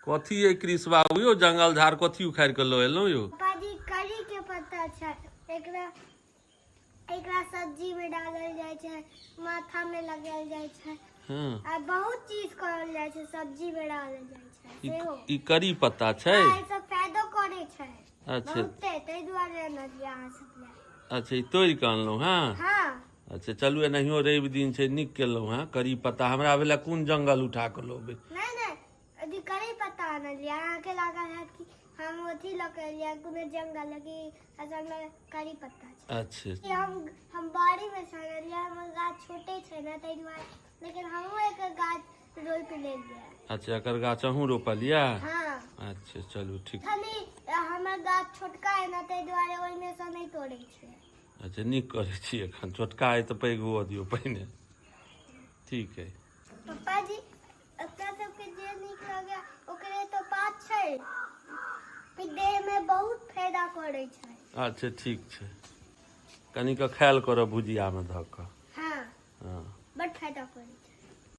कथी है कृष बाबू यो जंगल झाड़ कथी उखाड़ के लो एलो यो? पाजी करी के पत्ता छै, एकरा एकरा सब्जी में डालल जाय छै, माथा में लगायल जाय छै। हां आ बहुत चीज करल जाय छै, सब्जी में डालल जाय छै सेहो। ई करी पत्ता छै? हां ई सब फायदो करे छै। अच्छा बहुते तै दुआरे नदिया अहाँ सब ले। अच्छा ई तोड़ के अनलहुँ हाँ? हां अच्छा चलू एनाहियो रवि दिन छै नीक केलहुँ हाँ। करी पत्ता हमरा भेला कोन जंगल उठा के लोबे। नहीं अथी करी पत्ता आनलिया, अहाँ के लागल है कि हम अथी लकलिया कोनो जंगल लगी, असल में करी पत्ता छै। अच्छा ये हम बाड़ी में से आनलिया, हमर गाछ छोटे छै ना तै दुआरे, लेकिन हमहू एक गाछ रोपि लेलिए। अच्छा एकर गाछ अहूँ रोपलिया? हां अच्छा चलू ठीक। खाली हमर गाछ छोटका है ना तै दुआरे ओइ में से नहीं तोड़े छै। अच्छा नीक करै छी, एखन छोटका है तऽ पैघ हुअ दियौ पहिने। ठीक है पप्पा जी अपना सबके जे नीक लगे ओकरे तो बात छै, फिर देह में बहुत फायदा करे छै। अच्छा ठीक छै, कनिक खायल करब भुजिया में धऽ कऽ।